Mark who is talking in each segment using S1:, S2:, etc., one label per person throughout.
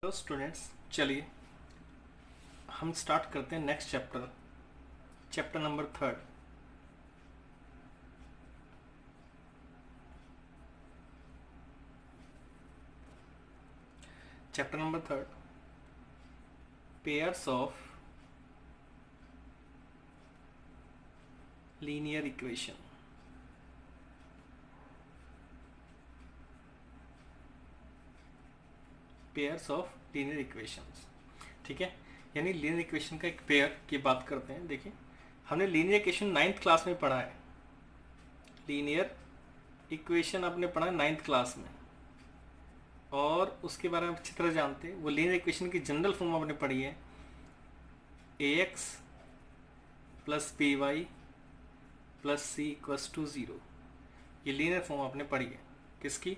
S1: Hello students, चलिए हम start करते हैं next chapter, chapter number 3। Chapter number 3, pairs of linear equation. Pairs of linear equations, ठीक है। यानी लीनियर इक्वेशन का एक पेयर की बात करते हैं। देखिए, हमने लीनियर इक्वेशन 9th क्लास में पढ़ा है। लीनियर इक्वेशन आपने पढ़ा है 9th क्लास में, और उसके बारे में अच्छी तरह जानते हैं। वो लीनियर इक्वेशन की जनरल फॉर्म आपने पढ़ी है, ax plus B Y plus C equals to 0। ये लीनियर फॉर्म आपने पढ़ी है किसकी?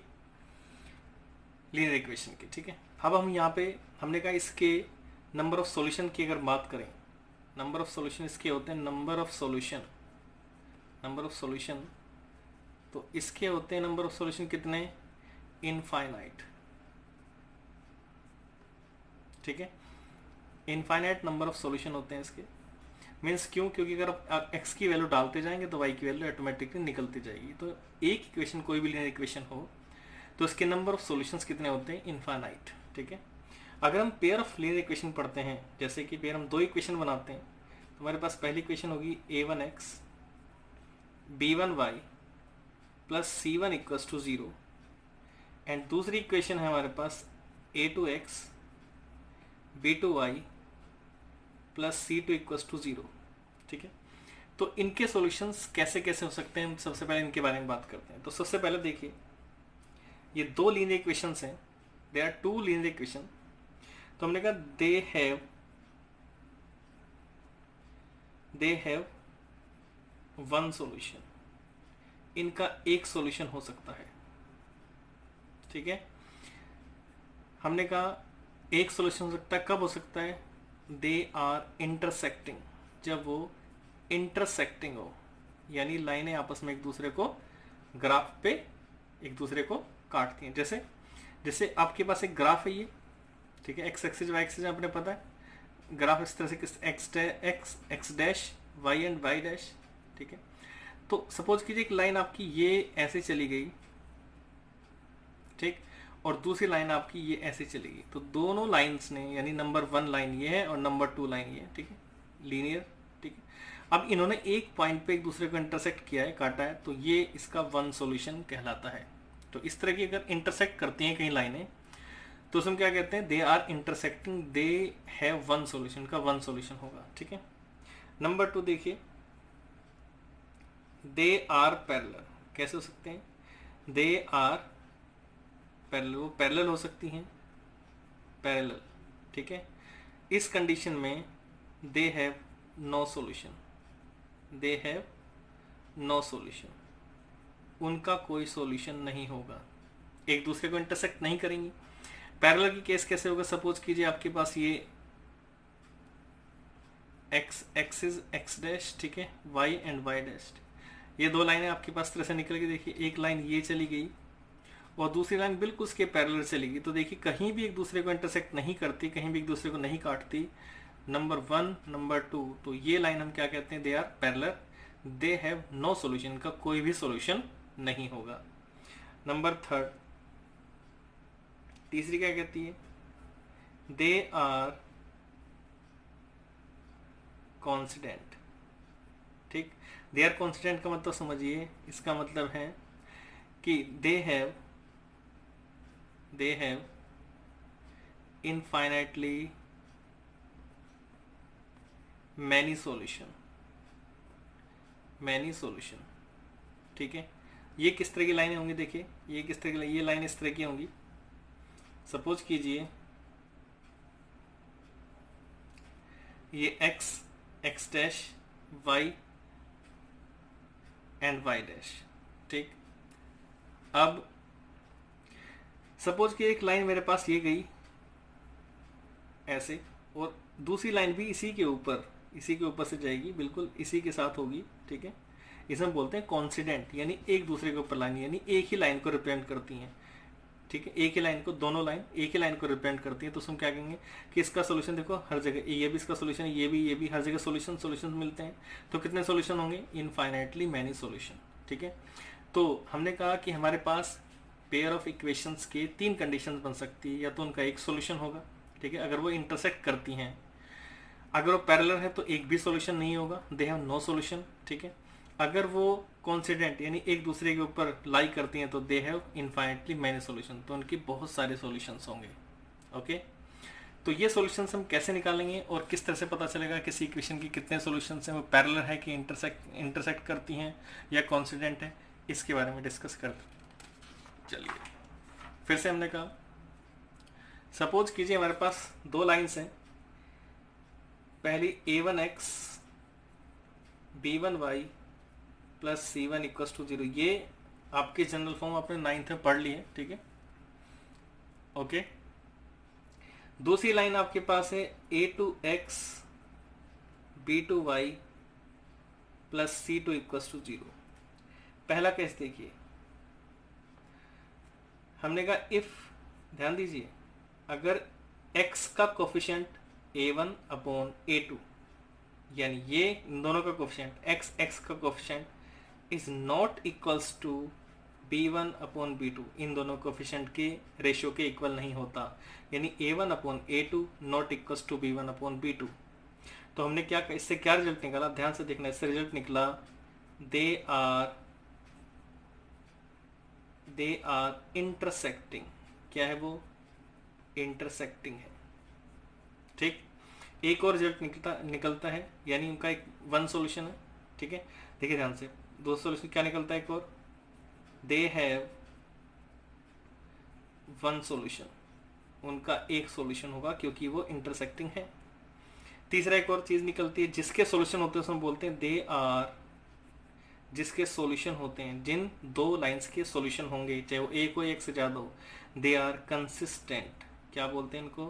S1: लीनियर इक्वेशन की, ठीक है। अब हम यहाँ पे हमने कहा इसके नंबर ऑफ सॉल्यूशन की अगर बात करें, नंबर ऑफ सॉल्यूशन इसके होते हैं नंबर ऑफ सॉल्यूशन। तो इसके होते हैं नंबर ऑफ सॉल्यूशन कितने? इनफाइनाइट, ठीक है। इनफाइनाइट नंबर ऑफ सॉल्यूशन होते हैं इसके। मीन्स क्यों? क्योंकि अगर आप x की वैल्यू डालते जाएंगे तो y की वैल्यू ऑटोमेटिकली निकलती जाएगी। तो एक इक्वेशन, कोई भी लीनियर इक्वेशन हो तो इसके नंबर ऑफ सॉल्यूशंस कितने होते हैं? इनफाइनाइट, ठीक है। अगर हम पेयर ऑफ लीनियर इक्वेशन पढ़ते हैं, जैसे कि पेयर हम दो इक्वेशन बनाते हैं, तो हमारे पास पहली इक्वेशन होगी a1x b1y plus c1 equals to 0, and दूसरी इक्वेशन है हमारे पास a2x b2y plus c2 equals to 0, ठीक है। तो इनके सॉल्यूशंस कैसे कैसे हो सकते हैं, हम सबसे पहले इनके बारे में बात करते हैं। तो सबसे पहले देखिए, ये दो लीनियर इक्वेशंस हैं, they are two linear equation. तो हमने कहा दे हैव वन सॉल्यूशन, इनका एक सॉल्यूशन हो सकता है, ठीक है। हमने कहा एक सॉल्यूशन हो सकता है, कब हो सकता है? दे आर इंटरसेक्टिंग, जब वो इंटरसेक्टिंग हो, यानी लाइनें आपस में एक दूसरे को ग्राफ पे एक दूसरे को काटती हैं। जैसे जैसे आपके पास एक ग्राफ है ये, ठीक है, एक्स एक्सिस वाई एक्सिस आपने पता है ग्राफ इस तरह से X dash Y and Y dash, ठीक है। तो सपोज कीजिए एक लाइन आपकी ये ऐसे चली गई, ठीक, और दूसरी लाइन आपकी ये ऐसे चली गई। तो दोनों लाइंस ने, यानी नंबर 1 लाइन ये है और नंबर 2 लाइन ये है, ठीक है, लीनियर, ठीक है। अब इन्होंने एक पॉइंट पे एक दूसरे को इंटरसेक्ट किया है, काटा है, तो ये इसका वन सॉल्यूशन कहलाता है। तो इस तरह की अगर इंटरसेक्ट करती हैं कई लाइनें, तो उसमें क्या कहते हैं? They are intersecting, they have one solution, का वन सॉल्यूशन होगा, ठीक है। नंबर 2 देखिए, दे आर पैरेलल, कैसे हो सकते हैं? दे आर पैरेलल, वो पैरेलल हो सकती हैं, पैरेलल, ठीक है। इस कंडीशन में they have no solution, they have no solution, उनका कोई सॉल्यूशन नहीं होगा, एक दूसरे को इंटरसेक्ट नहीं करेंगी। पैरेलल की केस कैसे होगा? सपोज कीजिए आपके पास ये एक्स एक्सिस एक्स डैश, ठीक है, वाई एंड वाई डैश, ये दो लाइनें आपके पास तरह से निकल गई। देखिए, एक लाइन ये चली गई और दूसरी लाइन बिल्कुल उसके पैरेलल चली गई। तो देखिए, कहीं भी एक दूसरे को इंटरसेक्ट नहीं करती, कहीं भी एक दूसरे को नहीं काटती, नंबर 1 नंबर 2। तो ये लाइन हम क्या कहते हैं? They are parallel, they have no solution, का कोई भी सॉल्यूशन नहीं होगा। नंबर 3, तीसरी क्या कहती है? दे आर कॉन्स्टेंट, ठीक। दे आर कॉन्स्टेंट का मतलब समझिए, इसका मतलब है कि they have infinitely many solution, ठीक है। ये किस तरह की लाइनें होंगी? देखिए, ये किस तरह की, ये लाइन इस तरह की होंगी। सपोज कीजिए ये X dash Y and Y dash, ठीक। अब सपोज कि एक लाइन मेरे पास ये गई ऐसे, और दूसरी लाइन भी इसी के ऊपर से जाएगी, बिल्कुल इसी के साथ होगी, ठीक है। इसे हम बोलते हैं कॉन्सिडेंट, यानी एक दूसरे के ऊपर लाइन, यानी एक ही लाइन को रिप्रेजेंट करती हैं। ठीक है, एक ही लाइन को, दोनों लाइन एक ही लाइन को रिप्रेजेंट करती है, तो हम क्या कहेंगे कि इसका सोल्यूशन देखो हर जगह, ये भी इसका सोल्यूशन, ये भी हर जगह सोल्यूशन मिलते हैं। तो कितने सोल्यूशन होंगे? Infinitely many solution. ठीक है, तो हमने कहा कि हमारे पास पेयर ऑफ इक्वेशंस के 3 कंडीशंस बन सकती है, या तो उनका एक सोल्यूशन होगा, ठीक है, अगर वो इंटरसेक्ट करती हैं। अगर वो पैरेलल है तो एक भी सोल्यूशन नहीं होगा, दे हैव नो सोल्यूशन। ठीक है, अगर वो कोइंसिडेंट यानी एक दूसरे के ऊपर लाई करती हैं तो they have infinitely many solution, तो उनकी बहुत सारे सोल्यूशंस होंगे। ओके, तो ये सॉल्यूशंस हम कैसे निकालेंगे और किस तरह से पता चलेगा किसी इक्वेशन की कितने सॉल्यूशंस हैं, वो पैरेलल है कि इंटरसेक्ट करती हैं या कोइंसिडेंट है, इसके बारे में डिस्कस करते। चलिए फिर से हमने कहा, सपोज कीजिए हमारे पास 2 लाइंस हैं, पहली a1x b1y plus c1 equals to 0, ये आपके जनरल फॉर्म आपने 9th में पढ़ ली है। ठीक है, ओके। दूसरी लाइन आपके पास है a2x b2y plus c2 equals to 0। पहला केस देखिए, हमने कहा इफ, ध्यान दीजिए, अगर x का कोफिशिएंट a1 अपॉन a2, यानी ये इन दोनों का कोफिशिएंट x का coefficient is not equals to b1 upon b2, इन दोनों कोफिशिएंट के रेशियो के इक्वल नहीं होता, यानी a1 upon a2 not equals to b1 upon b2। तो हमने क्या, इससे क्या रिजल्ट निकाला, ध्यान से देखना, इससे रिजल्ट निकला दे आर इंटरसेक्टिंग। क्या है वो? इंटरसेक्टिंग है। ठीक, एक और रिजल्ट निकलता है, यानी उनका एक 1 सॉल्यूशन है। ठीक है, देखिए ध्यान से, 2 सॉल्यूशन क्या निकलता है, एक और दे हैव 1 सॉल्यूशन, उनका एक सॉल्यूशन होगा क्योंकि वो इंटरसेक्टिंग है। तीसरा एक और चीज निकलती है, जिसके सॉल्यूशन होते हैं उसमें बोलते हैं दे आर, जिसके सॉल्यूशन होते हैं, जिन 2 लाइंस के सॉल्यूशन होंगे, चाहे वो एक हो एक से ज्यादा हो, दे आर कंसिस्टेंट। क्या बोलते हैं इनको?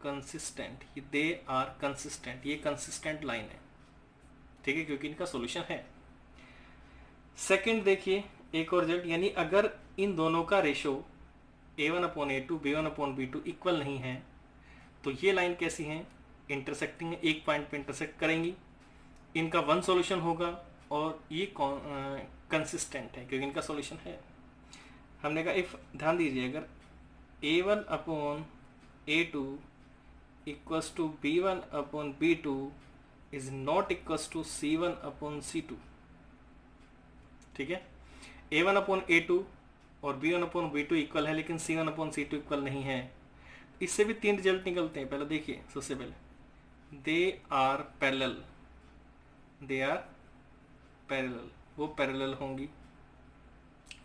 S1: कंसिस्टेंट। दे आर कंसिस्टेंट, ये कंसिस्टेंट लाइन है। ठीक है, क्योंकि इनका सॉल्यूशन है। सेकंड देखिए, एक और रिजल्ट, यानी अगर इन दोनों का ratio a1 upon a2 b1 upon b2 equal नहीं है, तो ये लाइन कैसी है? इंटरसेक्टिंग है, एक पॉइंट पे इंटरसेक्ट करेंगी, इनका 1 सॉल्यूशन होगा और ये कंसिस्टेंट है क्योंकि इनका सॉल्यूशन है। हमने कहा इफ, ध्यान दीजिए, अगर a1 upon a2 equals to b1 upon b2 is not equals to c1 upon c2। ठीक है, a1 अपॉन a2 और b1 अपॉन b2 इक्वल है, लेकिन c1 अपॉन c2 इक्वल नहीं है। इससे भी 3 रिजल्ट निकलते हैं। पहले देखिए, सबसे पहले they are parallel, they are parallel, वो पैरेलल होंगी।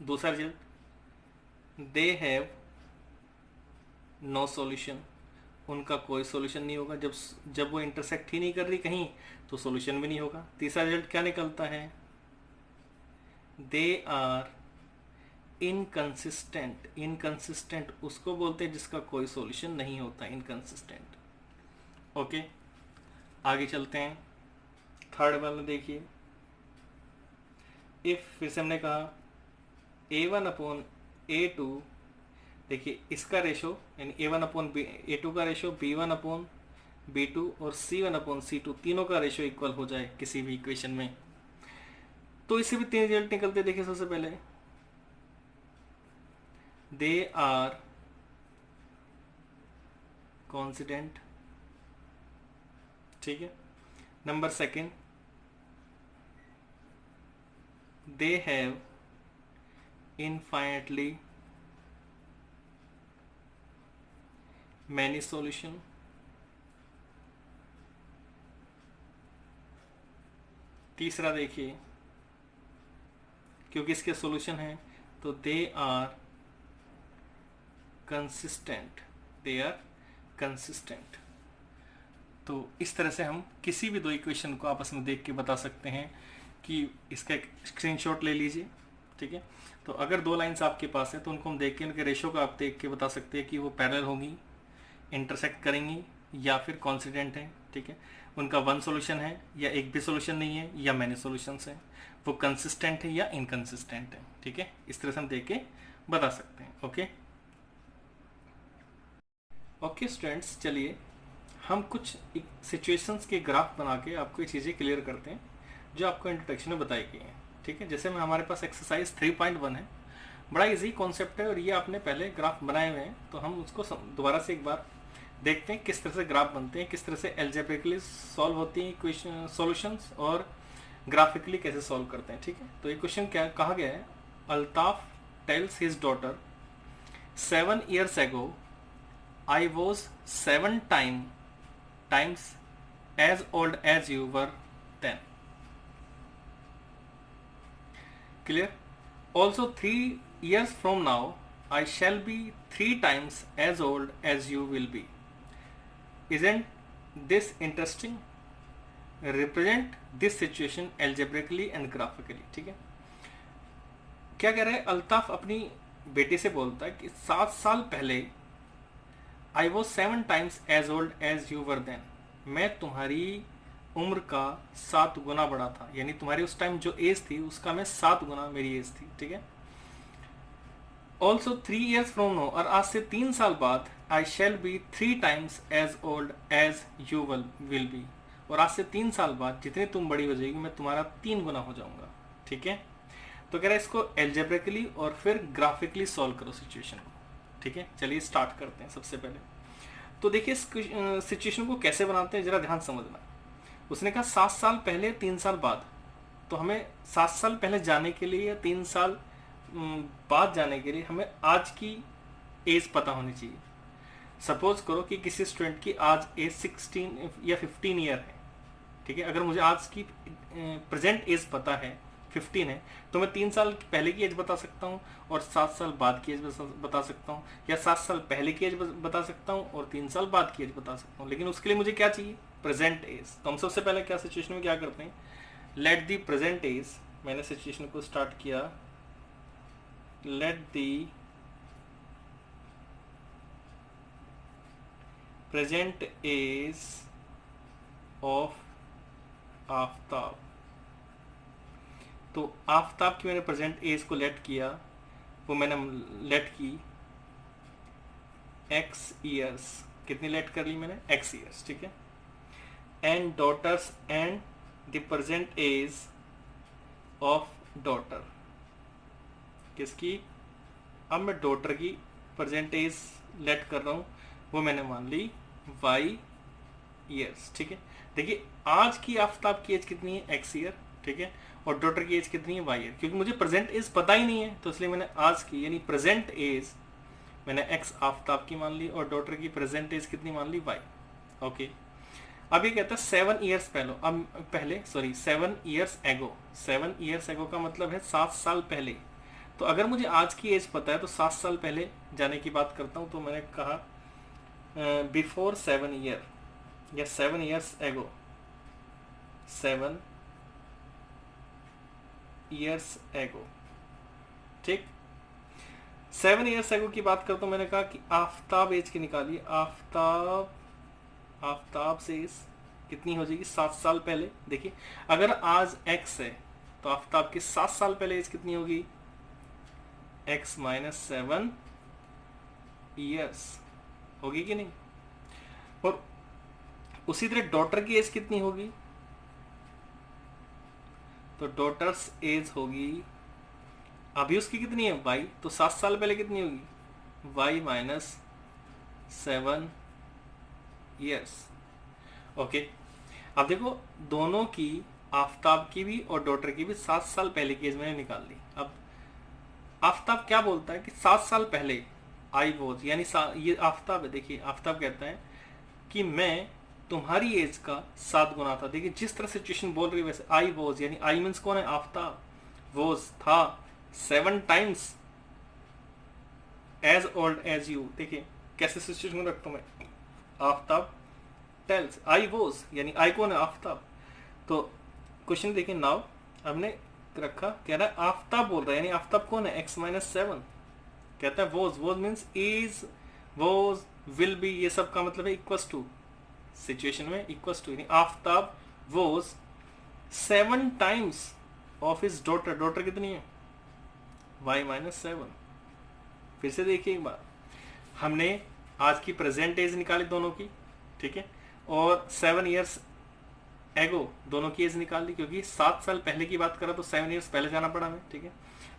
S1: दूसरा result, they have no solution, उनका कोई सॉल्यूशन नहीं होगा, जब वो इंटरसेक्ट ही नहीं कर रही कहीं तो सॉल्यूशन भी नहीं होगा। तीसरा रिजल्ट क्या निकलता है? They are inconsistent. इनकंसिस्टेंट उसको बोलते हैं जिसका कोई सॉल्यूशन नहीं होता, इनकंसिस्टेंट। ओके, आगे चलते हैं। थर्ड वाला देखिए, इफ, फिर से हमने कहा a1 अपॉन a2, देखिए इसका रेशो यानी a1 अपॉन a2 का रेशो b1 अपॉन b2 और c1 अपॉन c2 तीनों का रेशो इक्वल हो जाए किसी भी इक्वेशन में, तो इससे भी 3 रिजल्ट निकलते। देखिए सबसे पहले दे आर कॉन्सिडेंट। ठीक है, number second, they have infinitely many solution। तीसरा देखिए, क्योंकि इसके सॉल्यूशन है तो they are consistent, they are consistent. तो इस तरह से हम किसी भी 2 इक्वेशन को आपस में देख के बता सकते हैं कि इसका एक स्क्रीनशॉट ले लीजिए। ठीक है, तो अगर 2 लाइंस आपके पास है तो उनको हम देख के उनके रेशो को आप देख के बता सकते हैं कि वो पैरेलल होंगी, इंटरसेक्ट करेंगी या फिर कॉन्सिडेंट है। ठीक है, उनका 1 सॉल्यूशन है या एक भी सॉल्यूशन नहीं है या मैनी सॉल्यूशंस हैं, वो कंसिस्टेंट है या इनकंसिस्टेंट है। ठीक है, इस तरह से हम देख के बता सकते हैं। ओके, ओके स्टूडेंट्स, चलिए हम कुछ सिचुएशंस के ग्राफ बना के आपको ये चीज़ें क्लियर करते हैं जो आपको इंट्रोडक्शन में बताई गई हैं। ठीक है, जैसे में हमारे पास एक्सरसाइज 3.1 है, बड़ा इजी कॉन्सेप्ट है और ये आपने पहले ग्राफ बनाए हुए हैं, तो हम उसको दोबारा से एक बार देखते हैं किस तरह से ग्राफ बनते हैं, किस तरह से एल्जेब्रिकली सॉल्व होती हैं इक्वेशन सॉल्यूशंस और ग्राफिकली कैसे सॉल्व करते हैं। ठीक है, तो ये क्वेश्चन क्या कहा गया है, Altaf tales his daughter 7 years ago I was 7 times as old as you were then. Clear? Also 3 years from now I shall be 3 times as old as you will be. Isn't this interesting? Represent this situation algebraically and graphically. ठीक है, क्या कह रहा है, अल्ताफ अपनी बेटी से बोलता है कि 7 साल पहले I was 7 times as old as you were then. मैं तुम्हारी उम्र का 7 गुना बड़ा था, यानी तुम्हारी उस टाइम जो एज थी उसका मैं 7 गुना मेरी एज थी। ठीक है, ऑल्सो 3 years from now, और आज से 3 साल बाद आई shall be 3 times as old as you will be, और आज से 3 साल बाद जितनी तुम बड़ी हो जाएगी मैं तुम्हारा 3 गुना हो जाऊंगा। ठीक है, तो कह रहा है इसको एल्जेब्रिकली और फिर ग्राफिकली सॉल्व करो सिचुएशन को। ठीक है, चलिए स्टार्ट करते हैं। सबसे पहले तो देखिए इस सिचुएशन को कैसे बनाते हैं, जरा ध्यान समझना। उसने कहा 7 साल पहले 3 साल बाद, तो हमें 7 साल पहले जाने के लिए या 3 साल बाद जाने के लिए हमें आज की एज पता होनी चाहिए। सपोज करो कि किसी स्टूडेंट की आज एज 16 या 15 ईयर है। ठीक है, अगर मुझे आज की प्रेजेंट एज पता है 15 है, तो मैं 3 साल पहले की एज बता सकता हूँ और 7 साल बाद की एज बता सकता हूँ, या 7 साल पहले की एज बता सकता हूँ और 3 साल बाद की एज बता सकता हूँ। लेकिन उसके लिए मुझे क्या चाहिए, प्रेजेंट एज। तो हम सबसे पहले क्या सिचुएशन में क्या करते हैं, लेट दी प्रेजेंट एज, मैंने सिचुएशन को स्टार्ट किया, let the present age of Aftab. तो आफ्ताब की मैंने प्रेजेंट एज को लेट किया, वो मैंने लेट की x ईयर्स। कितनी लेट कर ली मैंने, x ईयर्स। ठीक है, and daughters and the present age of daughter. किसकी, अब मैं डॉटर की प्रेजेंट एज लेट कर रहा हूँ, वो मैंने मान ली y ईयर्स। ठीक है, देखिए आज की आफ्ताब की एज कितनी है, x ईयर। ठीक है, और डॉटर की एज कितनी है, y ईयर। क्योंकि मुझे प्रेजेंट एज पता ही नहीं है, तो इसलिए मैंने आज की यानी प्रेजेंट एज मैंने x आफ्ताब की मान ली और डॉटर की प्रेजेंट एज कितनी मान ली, y। ओके, अब ये कहता है 7 years पहले 7 years ago। 7 years ago का मतलब है 7 साल पहले। तो अगर मुझे आज की एज पता है तो 7 साल पहले जाने की बात करता हूँ, तो मैंने कहा बिफोर 7 year या 7 years ago, 7 years ago। ठीक, 7 years ago की बात करता हूँ, मैंने कहा कि आफ्ताब एज की निकाली, आफ्ताब से एज कितनी हो जाएगी, 7 साल पहले। देखिए अगर आज x है तो आफ्ताब की 7 साल पहले एज कितनी होगी, x - 7 years होगी कि नहीं। और उसी तरह डॉटर की एज कितनी होगी, तो डॉटर्स एज होगी, अभी उसकी कितनी है, y, तो 7 साल पहले कितनी होगी, y - 7 years। ओके, अब देखो दोनों की, आफ्ताब की भी और डॉटर की भी 7 साल पहले की एज मैंने निकाल ली। अब आफ्ताब क्या बोलता है कि 7 साल पहले आई वॉज, यानी ये आफ्ताब है। देखिए आफ्ताब कहता है कि मैं तुम्हारी एज का 7 गुना था। देखिए जिस तरह सिचुएशन बोल रही है वैसे, आई वॉज यानी आई मीन्स कौन है, आफ्ताब, वॉज था 7 times as old as you. देखिए कैसे सिचुएशन में रखता हूं मैं, आफ्ताब टेल्स आई वॉज यानी आई कौन है, आफ्ताब। तो क्वेश्चन देखिए, नाउ हमने रखा, कह रहा है आफ्ताब बोल रहा है, यानी आफ्ताब कौन है, x - 7। कहता है was means is, was, will be, ये सब का मतलब है इक्वल्स टू, सिचुएशन में इक्वल्स टू, यानी Aftab was 7 times of his daughter. Daughter कितनी है, y - 7। फिर से देखिए एक बार, हमने आज की प्रेजेंट एज निकाली दोनों की, ठीक है, और 7 ईयर्स एगो दोनों की एज निकाल ली, क्योंकि 7 साल पहले की बात करा तो 7 ईयर्स पहले जाना पड़ा हमें, ठीक है।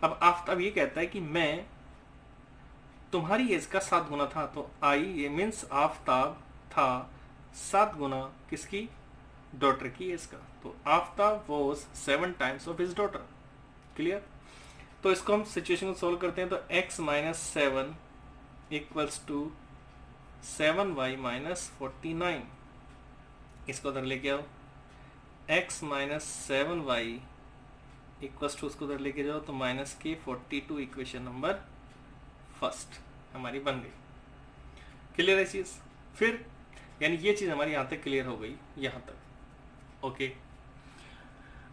S1: अब आफ्ताब ये कहता है कि मैं तुम्हारी एज का 7 गुना था, तो आई ये मीन्स आफ्ताब था 7 गुना किसकी, डॉटर की एज का। तो Aftab was 7 times of his daughter. Clear. तो इसको हम सिचुएशन को सोल्व करते हैं, तो x minus 7 equals to 7y minus 49। इसको उधर लेके आओ, x minus 7y equals to, उसको उधर लेके जाओ तो माइनस के 42। इक्वेशन नंबर फर्स्ट हमारी बन गई। क्लियर है चीज। फिर यानी ये चीज हमारी यहां तक क्लियर हो गई, यहां तक ओके।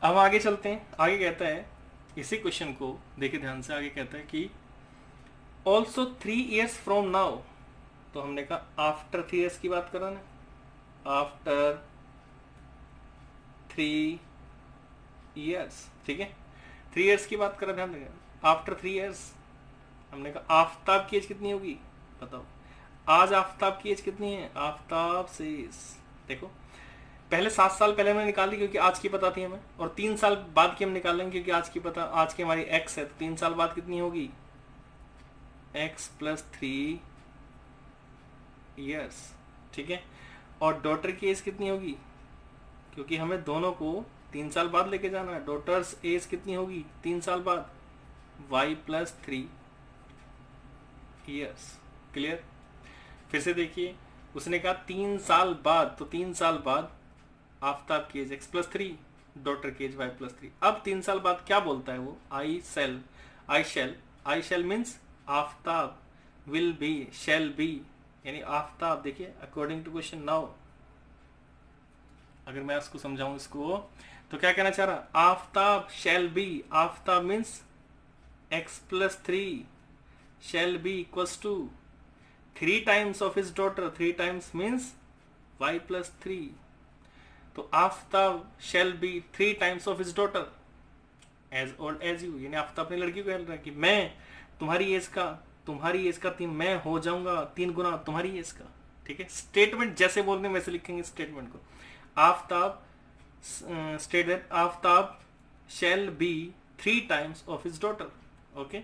S1: अब आगे चलते हैं। आगे कहता है इसी क्वेश्चन को देखिए ध्यान से, आगे कहता है कि ऑल्सो 3 ईयर्स फ्रॉम नाउ। तो हमने कहा आफ्टर 3 ईयर्स की बात कर रहा ना, आफ्टर 3 ईयर्स, ठीक है, 3 ईयर्स की बात कर रहा, ध्यान देगा। आफ्टर 3 ईयर्स हमने कहा आफ्ताब की एज कितनी होगी, बताओ। आज आफ्ताब की एज कितनी है, आफ्ताब से देखो पहले 7 साल पहले हमने निकाली क्योंकि आज की पता थी हमें, और 3 साल बाद की हम निकालेंगे क्योंकि आज की पता, आज की हमारी एक्स है, तो 3 साल बाद कितनी होगी, एक्स प्लस 3 ईयर्स, ठीक है। और डॉटर की एज कितनी होगी, क्योंकि हमें दोनों को 3 साल बाद लेके जाना है, डॉटर्स एज कितनी होगी 3 साल बाद, y प्लस 3 ईयर्स। क्लियर। फिर से देखिए, उसने कहा 3 साल बाद, तो 3 साल बाद आफ्ताब की एज x प्लस 3, डॉटर की एज y प्लस 3। अब 3 साल बाद क्या बोलता है वो, I shall means Aftab will be, shall be, यानी आफ्ताब देखिए अकॉर्डिंग टू क्वेश्चन नाउ, अगर मैं उसको समझाऊं इसको तो क्या कहना चाह रहा, Aftab shall be, Aftab means x plus 3 shall be equals to 3 times of his daughter, 3 times means y plus 3। तो Aftab shall be 3 times of his daughter as old as you, यानी आफ्ताब अपनी लड़की को कह रहा है कि मैं तुम्हारी एज का 3, मैं हो जाऊंगा 3 गुना तुम्हारी एज का, ठीक है। स्टेटमेंट जैसे बोलते हैं वैसे लिखेंगे स्टेटमेंट को। Aftab state that Aftab shall be 3 times of his daughter, okay.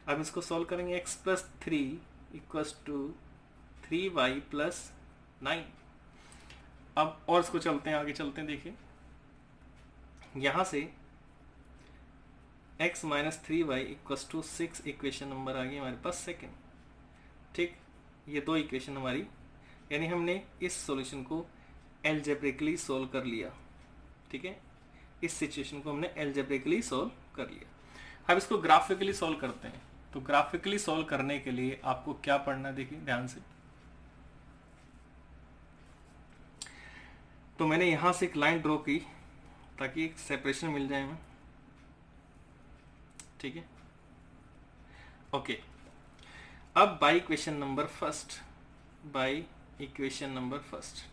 S1: अब इसको सॉल्व करेंगे, x plus 3 equals to 3y plus 9। अब और इसको चलते हैं, आगे चलते हैं, देखिए यहां से x minus 3y equals to 6 equation number आ गई हमारे पास सेकेंड, ठीक। ये 2 इक्वेशन हमारी, यानी हमने इस सॉल्यूशन को एल्जेब्रिकली सोल्व कर लिया, ठीक है। इस सिचुएशन को हमने एल्जेब्रिकली सोल्व कर लिया। अब इसको ग्राफिकली सोल्व करते हैं। तो ग्राफिकली सोल्व करने के लिए आपको क्या पढ़ना है, देखिए ध्यान से। तो मैंने यहां से एक लाइन ड्रॉ की ताकि एक सेपरेशन मिल जाए हमें, ठीक है, ओके। अब बाई इक्वेशन नंबर फर्स्ट,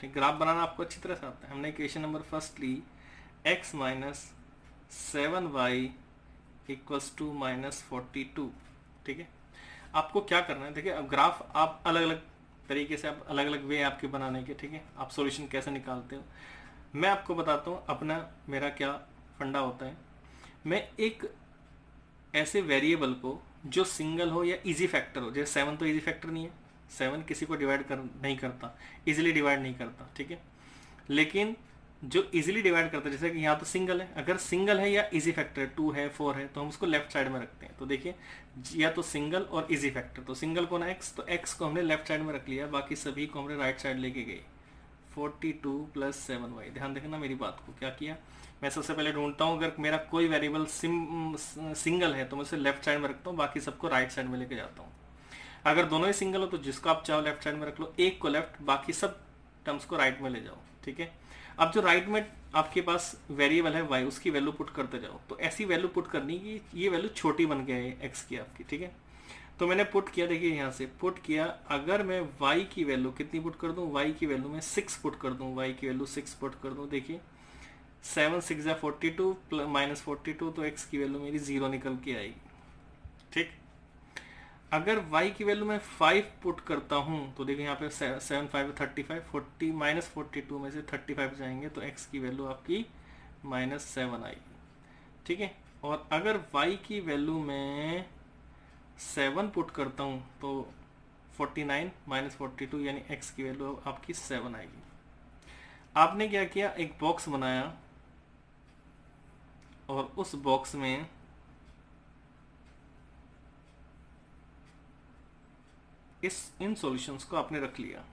S1: ठीक, ग्राफ बनाना आपको अच्छी तरह से आता है। हमने इक्वेशन नंबर फर्स्ट ली, x minus 7y equals to minus 42, ठीक है। आपको क्या करना है, देखिए अब ग्राफ आप अलग अलग तरीके से, आप अलग अलग वे आपके बनाने के, ठीक है, आप सॉल्यूशन कैसे निकालते हो। मैं आपको बताता हूँ अपना, मेरा क्या फंडा होता है। मैं एक ऐसे वेरिएबल को जो सिंगल हो या इजी फैक्टर हो, जैसे 7 तो इजी फैक्टर नहीं है, 7 किसी को डिवाइड नहीं करता, इजीली डिवाइड नहीं करता, ठीक है। लेकिन जो इजीली डिवाइड करता है, जैसे कि यहाँ तो सिंगल है, अगर सिंगल है या इजी फैक्टर 2 है 4 है तो हम उसको लेफ्ट साइड में रखते हैं। तो देखिए या तो सिंगल और इजी फैक्टर, तो सिंगल को ना x, तो x को हमने लेफ्ट साइड में रख लिया, बाकी सभी को हमने राइट साइड लेके गए। 42 प्लस 7y, ध्यान देखना मेरी बात को, क्या किया, मैं सबसे पहले ढूंढता हूँ अगर मेरा कोई वेरिएबल सिंगल है तो मैं उसे लेफ्ट साइड में रखता हूँ, बाकी सबको राइट साइड में लेके जाता हूँ। अगर दोनों ही सिंगल हो तो जिसको आप चाहो लेफ्ट साइड में रख लो, एक को लेफ्ट, बाकी सब टर्म्स को राइट में ले जाओ, ठीक है। अब जो राइट में आपके पास वेरिएबल है y, उसकी वैल्यू पुट करते जाओ। तो ऐसी वैल्यू पुट करनी कि ये वैल्यू छोटी बन गई है x की आपकी, ठीक है। तो मैंने पुट किया, देखिए यहाँ से पुट किया, अगर मैं y की वैल्यू कितनी पुट कर दूं, y की वैल्यू में 6 पुट कर दूं, y की वैल्यू 6 पुट कर दूं, देखिए 7 6 या 42 माइनस 42, तो x की वैल्यू मेरी 0 निकल के आएगी, ठीक। अगर y की वैल्यू मैं 5 पुट करता हूँ तो देखिए यहाँ पे 7 5 35 40 माइनस 42 में से 35 जाएंगे तो x की वैल्यू आपकी -7 आएगी, ठीक है। और अगर y की वैल्यू मैं 7 पुट करता हूँ तो 49 माइनस 42 यानी x की वैल्यू आपकी 7 आएगी। आपने क्या किया, एक बॉक्स बनाया और उस बॉक्स में इन सॉल्यूशंस को आपने रख लिया।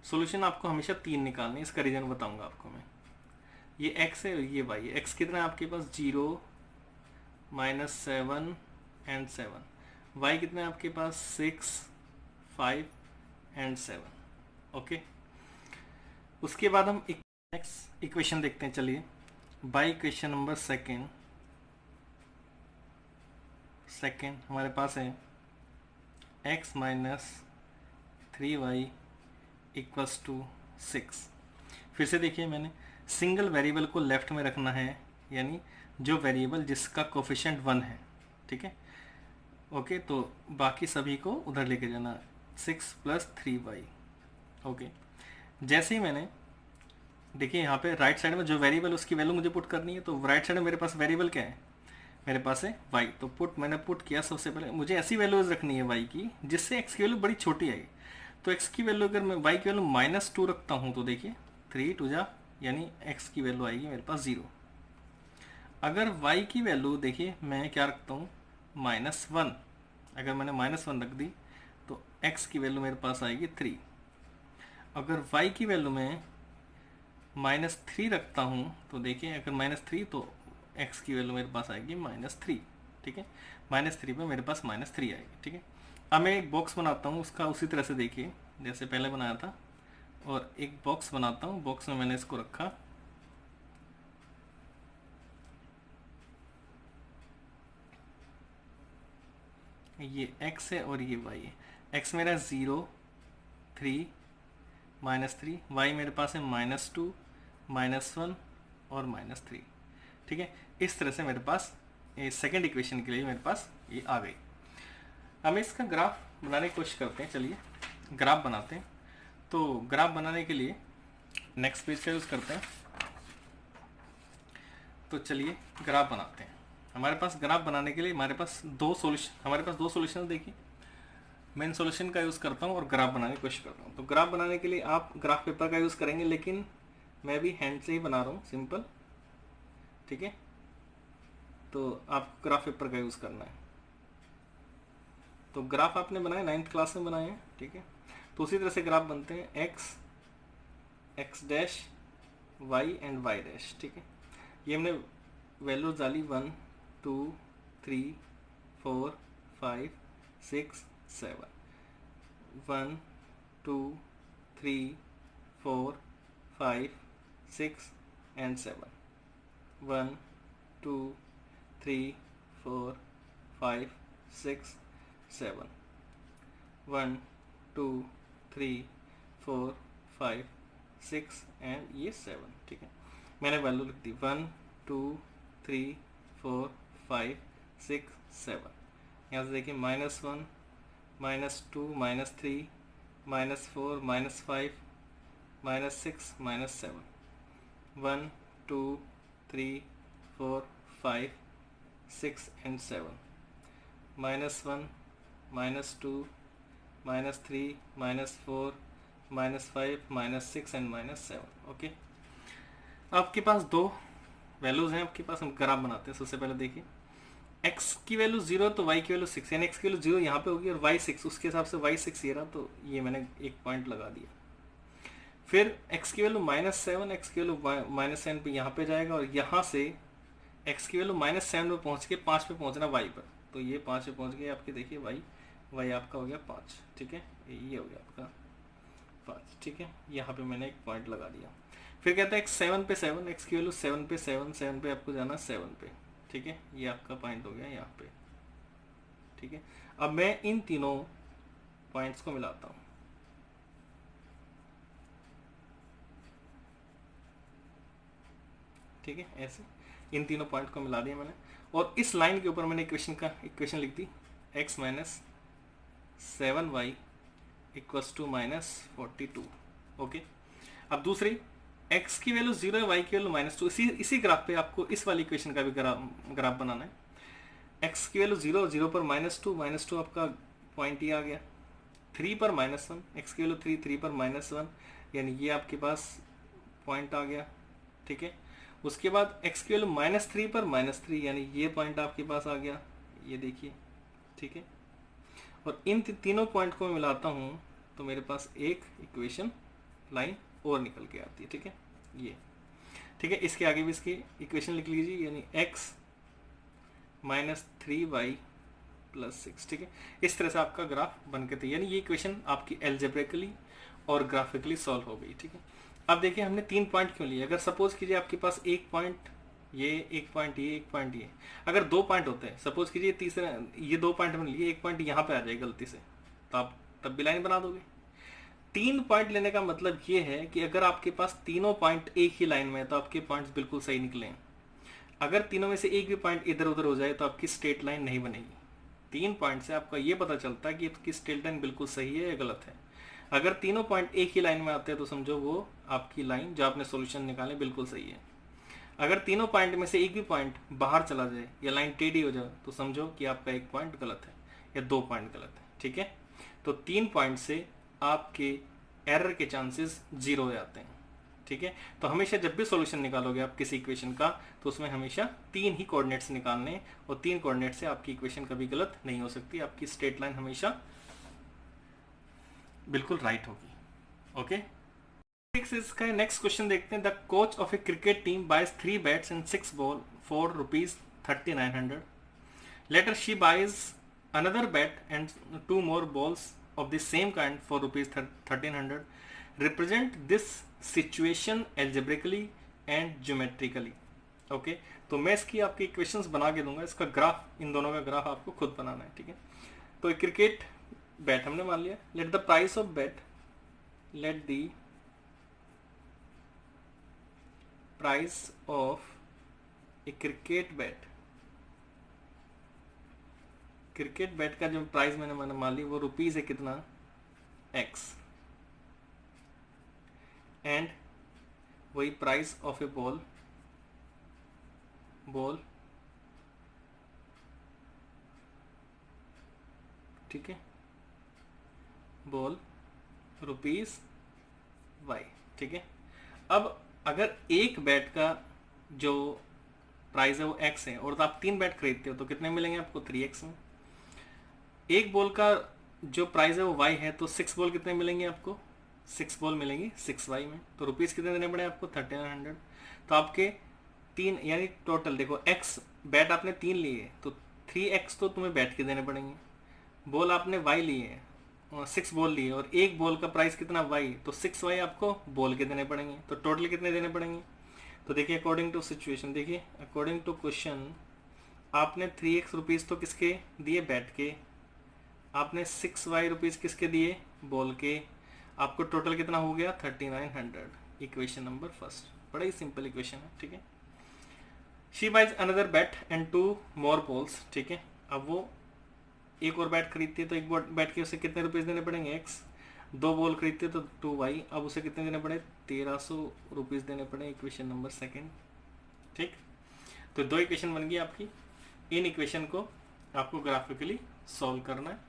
S1: सॉल्यूशन आपको हमेशा 3 निकालने, इसका रीजन बताऊंगा आपको मैं। ये x है और ये y है। x कितना है आपके पास 0 -7 एंड 7। y कितना है आपके पास 6 5 एंड 7। ओके, उसके बाद हम नेक्स्ट इक्वेशन देखते हैं। चलिए बाय इक्वेशन नंबर सेकेंड हमारे पास है x minus 3y equals to 6। फिर से देखिए, मैंने सिंगल वेरिएबल को लेफ्ट में रखना है, यानी जो वेरिएबल जिसका कोफिशिएंट 1 है, ठीक है। ओके, तो बाकी सभी को उधर लेके जाना, 6 + 3y। ओके, जैसे ही मैंने देखिए यहाँ पे राइट साइड में जो वेरिएबल उसकी वैल्यू मुझे पुट करनी है, तो राइट साइड में मेरे पास वेरिएबल क्या है, मेरे पास है y। तो मैंने पुट किया। सबसे पहले मुझे ऐसी वैल्यूज रखनी है y की जिससे x की वैल्यू बड़ी छोटी आई। तो x की वैल्यू अगर मैं y की वैल्यू -2 रखता हूँ तो देखिए 3 2 जा, यानी x की वैल्यू आएगी मेरे पास 0। अगर y की वैल्यू देखिए मैं क्या रखता हूँ -1, अगर मैंने -1 रख दी तो x की वैल्यू मेरे पास आएगी 3। अगर y की वैल्यू में -3 रखता हूँ तो देखिए अगर -3 तो x की वैल्यू मेरे पास आएगी -3, ठीक है। -3 पे मेरे पास -3 आएगी, ठीक है। अब मैं एक बॉक्स बनाता हूँ उसका, उसी तरह से देखिए जैसे पहले बनाया था, और एक बॉक्स बनाता हूँ। बॉक्स में मैंने इसको रखा, ये x है और ये y है। x मेरा 0 3 -3, y मेरे पास है -2 -1 और -3, ठीक है। इस तरह से मेरे पास ये सेकेंड इक्वेशन के लिए मेरे पास ये आ गई। हम इसका ग्राफ बनाने की कोशिश करते हैं। चलिए ग्राफ बनाते हैं। तो ग्राफ बनाने के लिए नेक्स्ट पेज का यूज़ करते हैं। तो चलिए ग्राफ बनाते हैं। हमारे पास ग्राफ बनाने के लिए हमारे पास दो सॉल्यूशन देखिए, मैं इन सॉल्यूशन का यूज़ करता हूँ और ग्राफ बनाने की कोशिश करता हूँ। तो ग्राफ बनाने के लिए आप ग्राफ पेपर का यूज़ करेंगे, लेकिन मैं भी हैंड से ही बना रहा हूँ, सिंपल, ठीक है। तो आपको ग्राफ पेपर का यूज़ करना है। तो ग्राफ आपने बनाए 9th क्लास में बनाए हैं, ठीक है। तो उसी तरह से ग्राफ बनते हैं x dash y and y dash, ठीक है। ये हमने वैल्यू डाली 1 2 3 4 5 6 7, 1 2 3 4 5 6 एंड 7, 1 2 3 4 5 6 7, 1 2 3 4 5 6 एंड ये 7, ठीक है। मैंने वैल्यू लिख दी 1 2 3 4 5 6 7। यहाँ से देखिए -1 -2 -3 -4 -5 -6 -7, 1 2 3 4 5 6 एंड 7, -1 -2 -3 -4 -5 -6 एंड -7। ओके, आपके पास दो वैल्यूज हैं आपके पास। हम ग्राफ बनाते हैं। सबसे पहले देखिए x की वैल्यू 0 तो y की वैल्यू 6, यानी x की वैल्यू 0 यहाँ पे होगी और y 6, उसके हिसाब से y 6 ये रहा, तो ये मैंने एक पॉइंट लगा दिया। फिर x की वैल्यू -7, x की वैल्यू -7 पे यहाँ पे जाएगा, और यहाँ से x की वैल्यू -7 पे पहुँच के 5 पे पहुँचना y पर, तो ये 5 पे पहुँच गए आपके। देखिए y आपका हो गया 5, ठीक है। ये हो गया आपका 5, ठीक है। यहाँ पे मैंने एक पॉइंट लगा दिया। फिर कहता है 7 पे 7, x की वैल्यू 7 पे 7 पे आपको जाना 7 पे, ठीक है। ये आपका पॉइंट हो गया यहाँ पे, ठीक है। अब मैं इन तीनों पॉइंट्स को मिलाता हूँ, ठीक है। ऐसे इन तीनों पॉइंट को मिला दिया मैंने, और इस लाइन के ऊपर मैंने इक्वेशन लिख दी x minus 7y equals to -42। Okay, अब दूसरी x की वैल्यू 0 है, y की वैल्यू -2। इसी ग्राफ पे आपको इस वाली इक्वेशन का भी ग्राफ बनाना है। x की वैल्यू 0, 0 पर -2 आपका पॉइंट ही आ गया। 3 पर -1, x की वैल्यू 3, 3 पर -1, यानी ये आपके पास पॉइंट आ गया। ठीक है, उसके बाद x की वैल्यू -3 पर -3, यानी ये पॉइंट आपके पास आ गया, ये देखिए। ठीक है, और इन तीनों पॉइंट को मिलाता हूँ तो मेरे पास एक इक्वेशन लाइन और निकल के आती है। ठीक है, ये ठीक है। इसके आगे भी इसकी इक्वेशन लिख लीजिए, यानी x -3y + 6। ठीक है, इस तरह से आपका ग्राफ बन के तैयार, यानी ये इक्वेशन आपकी एल्जेब्रिकली और ग्राफिकली सॉल्व हो गई। ठीक है, अब देखिए हमने 3 पॉइंट क्यों लिए। अगर सपोज कीजिए आपके पास एक पॉइंट ये, एक पॉइंट ये, एक पॉइंट ये, अगर 2 पॉइंट होते हैं, सपोज कीजिए तीसरा ये 2 पॉइंट हमने लिए, एक पॉइंट यहाँ पे आ जाए गलती से, तो आप तब भी लाइन बना दोगे। 3 पॉइंट लेने का मतलब ये है कि अगर आपके पास तीनों पॉइंट एक ही लाइन में है तो आपके पॉइंट्स बिल्कुल सही निकले। अगर तीनों में से एक भी पॉइंट इधर उधर हो जाए तो आपकी स्ट्रेट लाइन नहीं बनेगी। 3 पॉइंट से आपका ये पता चलता है कि आपकी स्ट्रेट लाइन बिल्कुल सही है या गलत है। अगर तीनों पॉइंट एक ही लाइन में आते हैं तो समझो वो आपकी लाइन जो आपने सॉल्यूशन निकाले बिल्कुल सही है। अगर तीनों पॉइंट में से एक भी पॉइंट बाहर चला जाए या लाइन टेढ़ी हो जाए तो समझो कि आपका एक पॉइंट गलत है या 2 पॉइंट गलत है। ठीक है, तो 3 पॉइंट से आपके एरर के चांसेस 0 हो जाते हैं। ठीक है, तो हमेशा जब भी सॉल्यूशन निकालोगे आप किसी इक्वेशन का तो उसमें हमेशा 3 ही कोऑर्डिनेट्स निकालने, और 3 कोऑर्डिनेट से आपकी इक्वेशन कभी गलत नहीं हो सकती। आपकी स्ट्रेट लाइन हमेशा बिल्कुल राइट होगी। ओके, इसका नेक्स्ट क्वेश्चन देखते हैं। The coach of a cricket team buys 3 bats and 6 ball for ₹3900। Later she buys another bat and 2 more balls of the same kind for ₹1300. Represent this situation algebraically and geometrically. Okay, तो मैं इसकी आपकी equations बना के दूंगा, इसका graph, इन दोनों का ग्राफ आपको खुद बनाना है। ठीक है, तो एक क्रिकेट बैट हमने मान लिया। Let the price of bat, let the price of a cricket bat, cricket bat का जो प्राइस मैंने मान ली वो रुपीज है कितना, x, एंड वही प्राइस ऑफ ए बॉल, ठीक है, बॉल ₹y। ठीक है, अब अगर एक बैट का जो प्राइस है वो x है और आप 3 बैट खरीदते हो तो कितने मिलेंगे आपको, 3x में। एक बॉल का जो प्राइस है वो y है, तो 6 बॉल कितने मिलेंगे आपको, 6 बॉल मिलेंगे 6y में। तो रुपीज़ कितने देने पड़े आपको, 1300। तो आपके 3, यानी टोटल देखो x बैट आपने 3 लिए तो 3x तो तुम्हें बैट के देने पड़ेंगे। बॉल आपने y लिए, 6 बॉल लिए, और एक बॉल का प्राइस कितना y, तो 6y आपको बॉल के देने पड़ेंगे। तो टोटल कितने देने पड़ेंगे, तो देखिए अकॉर्डिंग टू सिचुएशन, देखिए अकॉर्डिंग टू क्वेश्चन आपने 3x रुपीज़ तो किसके दिए, बैट के, आपने 6y रुपीज़ किसके दिए, बॉल के, आपको टोटल कितना हो गया, 3900। इक्वेशन नंबर फर्स्ट, बड़ा ही सिंपल इक्वेशन है। ठीक है, she buys another bat and 2 more balls. ठीक है, अब वो एक और बैट खरीदती है तो एक बैट के उसे कितने रुपीज़ देने पड़ेंगे, x, 2 बॉल खरीदते हैं तो 2y, अब उसे कितने देने पड़े, 1300 रुपीज़ देने पड़े। Equation number second. ठीक, तो 2 इक्वेशन बन गई आपकी। इन इक्वेशन को आपको ग्राफिकली सॉल्व करना है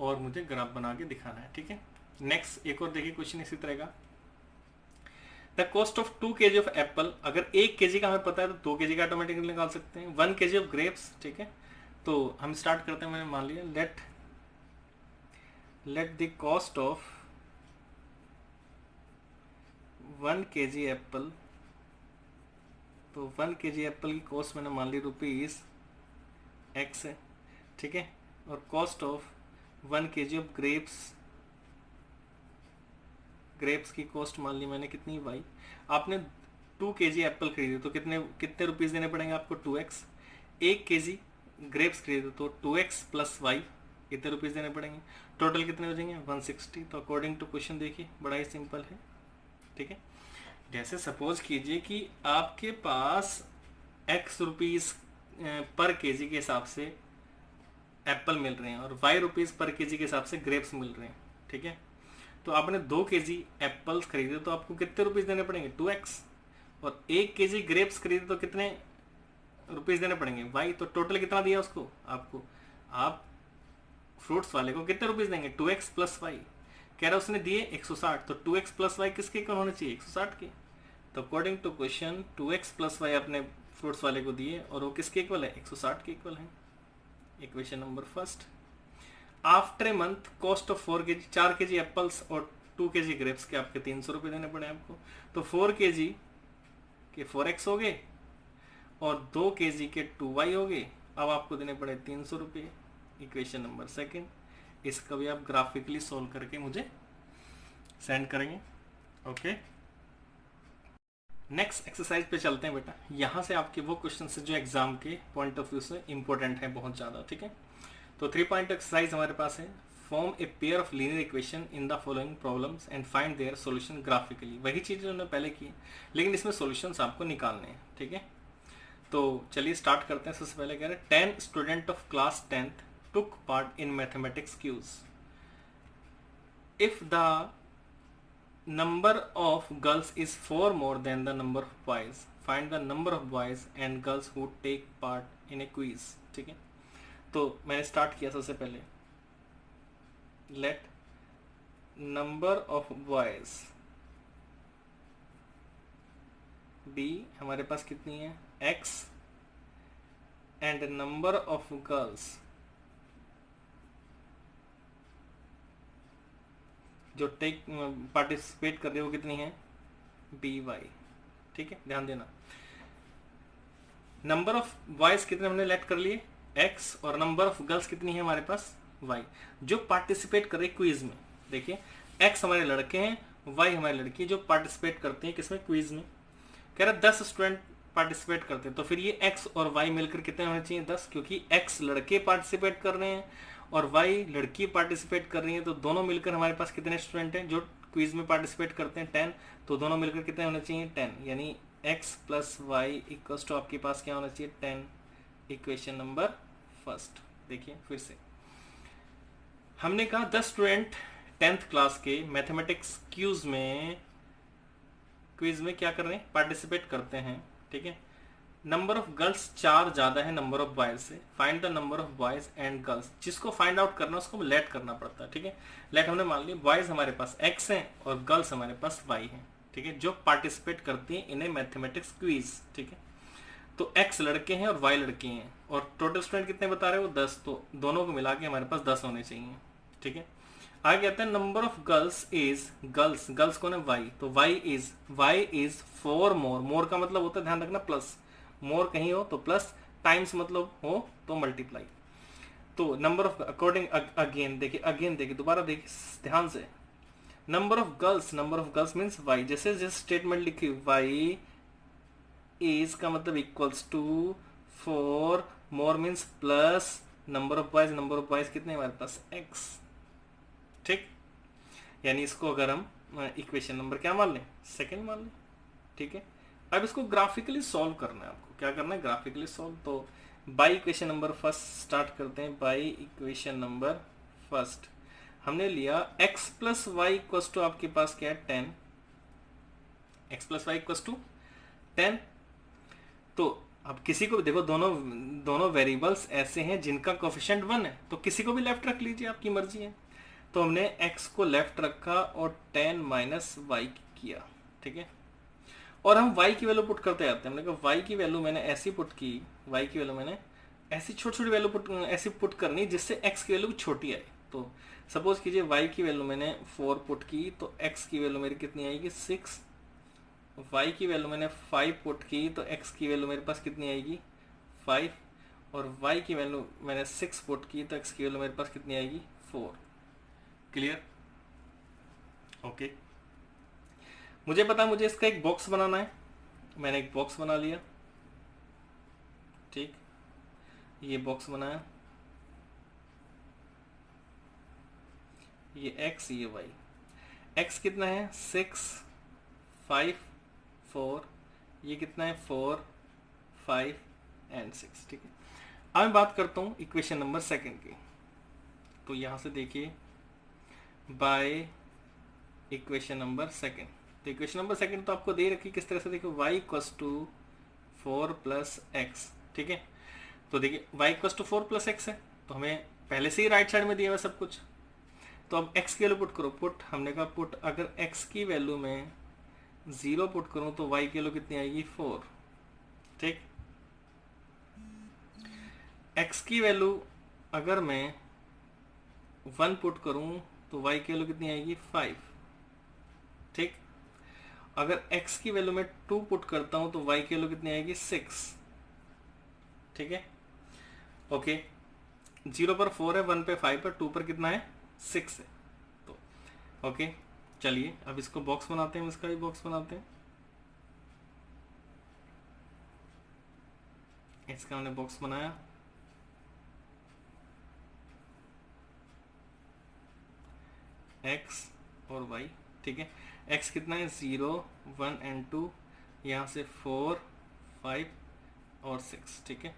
S1: और मुझे ग्राफ बना के दिखाना है। ठीक है, नेक्स्ट एक और देखिए क्वेश्चन इसी तरह का। The cost of 2 kg of Apple, अगर 1 kg का हमें पता है तो 2 kg का ऑटोमेटिकली निकाल सकते हैं। 1 kg ऑफ ग्रेप्स, ठीक है, तो हम स्टार्ट करते हैं। मैंने मान लिया let the cost of 1 kg Apple, तो 1 kg एप्पल की कॉस्ट मैंने मान ली ₹x है। ठीक है, और cost of 1 kg of grapes की कॉस्ट मान ली मैंने कितनी, y। आपने 2 kg एप्पल खरीदे तो कितने रुपीज़ देने पड़ेंगे आपको, 2x। 1 kg ग्रेप्स खरीदे तो 2x + y, कितने रुपीज़ देने पड़ेंगे, टोटल कितने हो जाएंगे, 160। तो अकॉर्डिंग टू क्वेश्चन देखिए बड़ा ही सिंपल है। ठीक है, जैसे सपोज कीजिए कि आपके पास x रुपीज़ पर kg के हिसाब से एप्पल मिल रहे हैं और ₹5 पर केजी के हिसाब से ग्रेप्स मिल रहे हैं, ठीक है। तो आपने 2 केजी एप्पल्स खरीदे तो आपको कितने रुपीस देने पड़ेंगे, 2x। और 1 केजी ग्रेप्स खरीदे तो कितने रुपीस देने पड़ेंगे, y। तो टोटल कितना दिया उसको आपको, आप फ्रूट्स वाले को कितने रुपीस देंगे, 2x प्लस वाई। कह रहा उसने दिए 160, तो 2x प्लस वाई किसके इक्वल होने चाहिए, 160 के। तो according to question 2x plus Y अपने फ्रूट्स वाले को दिए और वो किसके इक्वल है, 160 के इक्वल है। Equation number first. After a month cost of 4 KG, 4 KG apples और 2 केजी ग्रेप्स के आपके 300 रुपये देने पड़े आपको। तो 4 केजी के 4x हो गए और 2 केजी के 2y हो गए। अब आपको देने पड़े 300 रुपये। Equation number second. इसका भी आप ग्राफिकली सोल्व करके मुझे सेंड करेंगे, ओके। नेक्स्ट एक्सरसाइज पे चलते हैं बेटा। यहाँ से आपके वो क्वेश्चन से जो एग्जाम के पॉइंट ऑफ व्यू से इंपॉर्टेंट है बहुत ज़्यादा, ठीक है। तो 3 पॉइंट एक्सरसाइज हमारे पास है। Form a pair of linear equation in the following problems and find their solution graphically. वही चीज़ उन्होंने पहले की, लेकिन इसमें सॉल्यूशंस आपको निकालने हैं, ठीक है। तो चलिए स्टार्ट करते हैं। सबसे पहले कह रहे हैं 10 student of class 10th took part in mathematics quiz. If the number of girls is 4 more than the number of boys, find the number of boys and girls who take part in a quiz. ठीक है, तो मैंने start किया सबसे पहले। Let number of boys be, हमारे पास कितनी है x, and number of girls जो टेक पार्टिसिपेट कर रहे हो कितनी है, by। ठीक है, ध्यान देना। नंबर ऑफ बॉयज कितने हमने लेट कर लिए x, और नंबर ऑफ गर्ल्स कितनी है हमारे पास y, जो पार्टिसिपेट कर रहे क्विज में। देखिए x हमारे लड़के हैं, y हमारी लड़की जो पार्टिसिपेट करते हैं किसमें, क्विज में। कह रहा 10 स्टूडेंट पार्टिसिपेट करते हैं, तो फिर ये x और y मिलकर कितने होने चाहिए, 10, क्योंकि x लड़के पार्टिसिपेट कर रहे हैं और y लड़की पार्टिसिपेट कर रही है। तो दोनों मिलकर हमारे पास कितने स्टूडेंट हैं जो क्विज में पार्टिसिपेट करते हैं, 10। तो दोनों मिलकर कितने होने चाहिए, 10। यानी x plus Y equals to आपके पास क्या होना चाहिए, 10। Equation number first. देखिए फिर से हमने कहा 10 स्टूडेंट 10th क्लास के मैथमेटिक्स क्विज में क्या कर रहे हैं, पार्टिसिपेट करते हैं, ठीक है। नंबर ऑफ गर्ल्स 4 ज्यादा है नंबर ऑफ बॉयज से। Find the number of boys and girls, जिसको फाइंड आउट करना उसको लेट करना पड़ता है, ठीक है। लेट हमने मान लिया बॉयज हमारे पास x है और गर्ल्स हमारे पास y है, ठीक है, जो पार्टिसिपेट करती हैं इन ए मैथमेटिक्स क्विज, ठीक है। तो x लड़के हैं और y लड़की हैं और टोटल स्टूडेंट कितने बता रहे हो, 10। तो दोनों को मिला के हमारे पास 10 होने चाहिए, ठीक है। आगे आता है number of girls is, girls कौन है, y। तो y इज 4 मोर। मोर का मतलब होता है, ध्यान रखना, प्लस। मोर कहीं हो तो प्लस, टाइम्स मतलब हो तो मल्टीप्लाई। तो नंबर ऑफ अकॉर्डिंग, अगेन देखिए दोबारा देखिए ध्यान से। Number of girls means y। जैसे स्टेटमेंट लिखी y इज का मतलब equals to 4 more means plus number of boys कितने हमारे पास, x, ठीक। यानी इसको अगर हम इक्वेशन नंबर क्या मान लें, सेकंड मान लें, ठीक है। अब इसको ग्राफिकली सॉल्व करना है आपको। क्या करना है, ग्राफिकली सॉल्व। तो by equation number first start करते हैं। बाई इक्वेशन नंबर फर्स्ट हमने लिया x plus Y equals to आपके पास क्या है, 10। x plus Y equals to 10। तो अब किसी को भी देखो, दोनों वेरिएबल्स ऐसे हैं जिनका कोफिशिएंट 1 है, तो किसी को भी लेफ्ट रख लीजिए, आपकी मर्जी है। तो हमने x को लेफ्ट रखा और 10 माइनस वाई किया, ठीक है। और हम y की वैल्यू पुट करते जाते हैं। हमने कहा y की वैल्यू मैंने ऐसी पुट की, y की वैल्यू मैंने ऐसी छोटी वैल्यू ऐसी पुट करनी जिससे x की वैल्यू छोटी आए। तो सपोज कीजिए y की वैल्यू मैंने 4 पुट की, तो x की वैल्यू मेरी कितनी आएगी, 6। y की वैल्यू मैंने 5 पुट की, तो x की वैल्यू मेरे पास कितनी आएगी, 5। और y की वैल्यू मैंने 6 पुट की, तो x की वैल्यू मेरे पास कितनी आएगी, 4। Clear, okay. मुझे पता मुझे इसका एक बॉक्स बनाना है। मैंने एक बॉक्स बना लिया, ठीक। ये बॉक्स बनाया, ये x ये y। x कितना है, 6 5 4। ये कितना है, 4 5 एंड 6, ठीक है। अब मैं बात करता हूँ इक्वेशन नंबर सेकंड की। तो यहाँ से देखिए बाय इक्वेशन नंबर सेकंड। तो इक्वेशन नंबर सेकंड तो आपको दे रखी किस तरह से, देखो y equals to 4 plus X, ठीक है। तो देखिए y equals to 4 plus X है, तो हमें पहले से ही राइट साइड में दिया हुआ सब कुछ। तो अब x की वैल्यू पुट करो, पुट हमने कहा पुट, अगर x की वैल्यू में 0 पुट करूं तो y की वैल्यू कितनी आएगी 4, ठीक। x की वैल्यू अगर मैं 1 पुट करूं तो y की वैल्यू कितनी आएगी 5, ठीक। अगर x की वैल्यू में 2 पुट करता हूं तो y की वैल्यू कितनी आएगी 6, ठीक है। ओके, 0 पर 4 है, 1 पे 5 है, 2 पर कितना है 6 है। तो ओके चलिए अब इसको बॉक्स बनाते हैं, इसका भी बॉक्स बनाते हैं। इसका हमने बॉक्स बनाया, x और y, ठीक है। x कितना है 0, 1 एंड 2, यहाँ से 4, 5 और 6, ठीक है।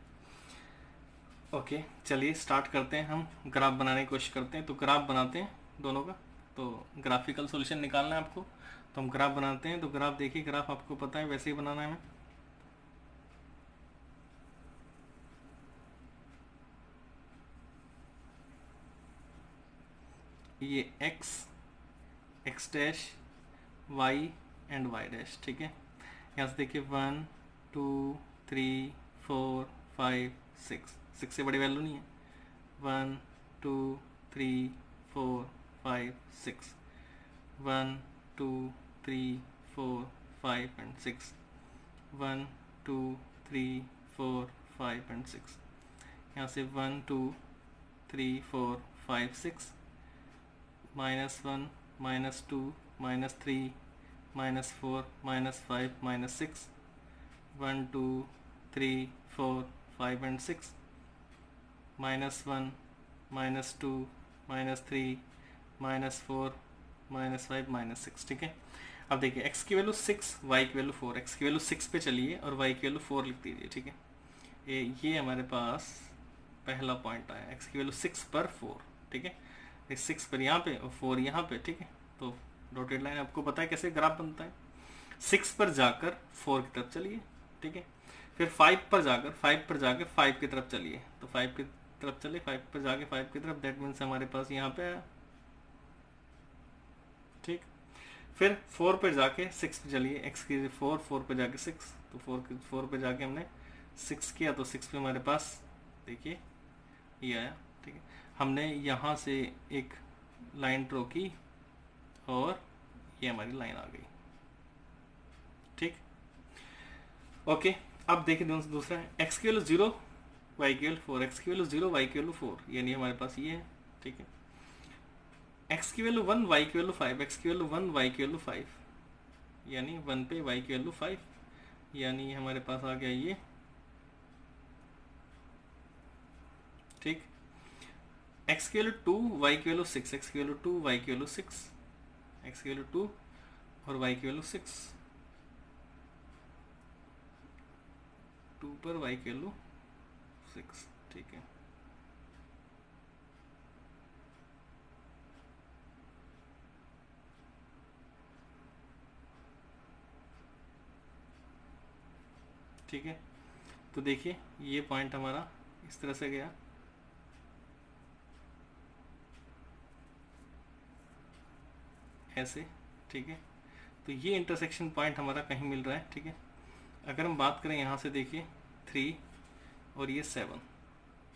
S1: ओके चलिए स्टार्ट करते हैं, हम ग्राफ बनाने की कोशिश करते हैं। तो ग्राफ बनाते हैं दोनों का, तो ग्राफिकल सॉल्यूशन निकालना है आपको, तो हम ग्राफ बनाते हैं। तो ग्राफ देखिए, ग्राफ आपको पता है वैसे ही बनाना है हमें। ये x dash y and y dash, ठीक है। यहाँ से देखिए 1 2 3 4 5 6 से बड़ी वैल्यू नहीं है, 1 2 3 4 5 6, 1 2 3 4 5 एंड 6, 1 2 3 4 5 एंड 6, यहाँ से 1 2 3 4 5 6, -1 -2 -3 -4 -5 -6, 1 2 3 4 5 and 6, -1 -2 -3 -4 -5 -6, ठीक है। अब देखिए x की वैल्यू 6, y की वैल्यू 4, x की वैल्यू 6 पे चलिए और y की वैल्यू 4 लिख दीजिए, ठीक है। ये हमारे पास पहला पॉइंट आया, x की वैल्यू 6 पर 4, ठीक है। 6 पर यहाँ पे और 4 यहाँ पे, ठीक है। तो डॉटेड लाइन आपको पता है कैसे ग्राफ बनता है, 6 पर जाकर 4 की तरफ चलिए, ठीक है। फिर 5 पर जाकर 5 की तरफ चलिए, तो 5 की तरफ चले, 5 पर जाके 5 की तरफ, दैट मीन्स हमारे पास यहाँ पे आया, ठीक। फिर 4 पर जाके 6 पे चलिए, x की 4 पर जाके 6, तो 4 पर जाके हमने 6 किया, तो 6 पे हमारे पास देखिए ये आया, ठीक है। हमने यहाँ से एक लाइन ड्रॉ की और ये हमारी लाइन आ गई, ठीक। ओके अब देखिए दूसरा है, x की वैल्यू 0, y की वैल्यू 4, x की वैल्यू 0, y की वैल्यू 4, यानी हमारे पास ये है, ठीक है। x की वैल्यू 1, y की वैल्यू 5, x की वैल्यू 1, y की वैल्यू 5, यानी 1 पे y की वैल्यू 5, यानी हमारे पास आ गया ये, ठीक। x की वैल्यू 2, y की वैल्यू 6, x की वैल्यू 2, y की वैल्यू 6, x की वैल्यू 2 और y की वैल्यू 6, 2 पर y की वैल्यू 6, ठीक है। ठीक है, तो देखिए ये पॉइंट हमारा इस तरह से गया, ऐसे, ठीक है। तो ये इंटरसेक्शन पॉइंट हमारा कहीं मिल रहा है, ठीक है। अगर हम बात करें यहाँ से देखिए 3 और ये 7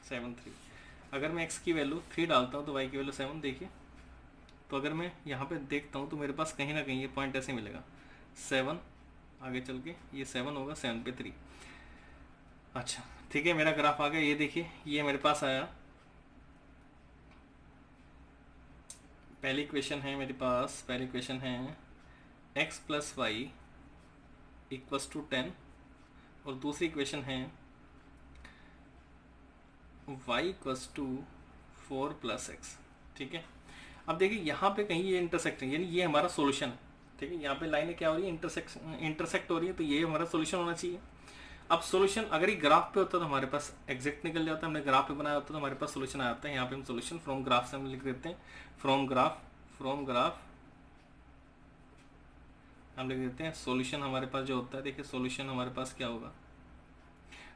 S1: 3, अगर मैं x की वैल्यू 3 डालता हूँ तो y की वैल्यू 7, देखिए। तो अगर मैं यहाँ पे देखता हूँ तो मेरे पास कहीं ना कहीं ये पॉइंट ऐसे मिलेगा, 7 आगे चल के ये 7 होगा, 7 पे 3, अच्छा ठीक है। मेरा ग्राफ आ गया, ये देखिए ये मेरे पास आया, पहली इक्वेशन है मेरे पास, पहली इक्वेशन है x plus Y equals to 10 और दूसरी इक्वेशन है y equals to 4 plus X, ठीक है। अब देखिए यहाँ पे कहीं ये इंटरसेक्ट है, यानी ये हमारा सॉल्यूशन है, ठीक है। यहाँ पे लाइनें क्या हो रही है, इंटरसेक्ट हो रही है, तो ये हमारा सॉल्यूशन होना चाहिए। अब सॉल्यूशन अगर ये ग्राफ पे होता तो हमारे पास एग्जैक्ट निकल जाता, हमने ग्राफ पे बनाया होता तो हमारे पास सॉल्यूशन आ जाता है। यहाँ पे हम सॉल्यूशन फ्रॉम ग्राफ से हम लिख देते हैं, फ्रॉम ग्राफ हम लिख देते हैं सॉल्यूशन हमारे पास जो होता है। देखिए सॉल्यूशन हमारे पास क्या होगा,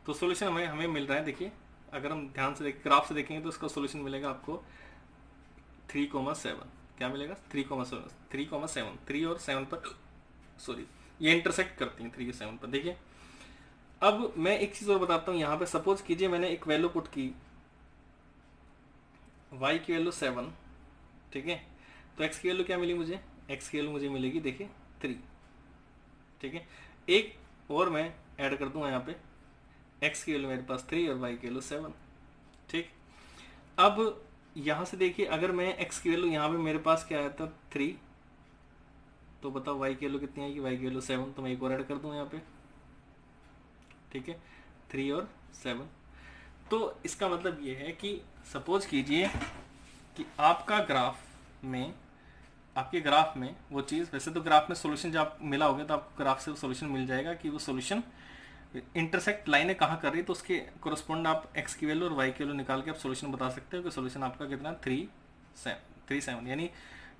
S1: तो सॉल्यूशन हमें मिल रहा है। देखिए अगर हम ध्यान से ग्राफ से देखेंगे तो इसका सॉल्यूशन मिलेगा आपको 3,7। क्या मिलेगा 3,7, 3,7, 3 और 7 पर, सॉरी ये इंटरसेक्ट करती हैं 3 और 7 पर। देखिए अब मैं एक चीज और बताता हूँ, यहाँ पे सपोज कीजिए मैंने एक वैल्यू पुट की y की वैल्यू 7, ठीक है, तो x की वैल्यू क्या मिली मुझे, x की वैल्यू मुझे मिलेगी देखिए 3, ठीक है। एक और मैं ऐड कर दूंगा यहाँ पे, x की वैल्यू मेरे पास 3 और y की वैल्यू 7, ठीक। अब यहाँ से देखिए अगर मैं x की वैल्यू यहाँ पे मेरे पास क्या आया था 3, तो बताओ y की वैल्यू कितनी आएगी, y की वैल्यू 7, तो मैं एक और ऐड कर दूँ यहाँ पे, ठीक है, 3 और 7। तो इसका मतलब ये है कि सपोज कीजिए कि आपका आपके ग्राफ में वो चीज़, वैसे तो ग्राफ में सॉल्यूशन जब आप मिला होगा तो आपको ग्राफ से वो सॉल्यूशन मिल जाएगा कि वो सॉल्यूशन इंटरसेक्ट लाइनें कहाँ कर रही है, तो उसके कोरस्पॉन्ड आप x की वैल्यू और y की वैल्यू निकाल के आप सॉल्यूशन बता सकते हो कि सॉल्यूशन आपका कितना 3,7, यानी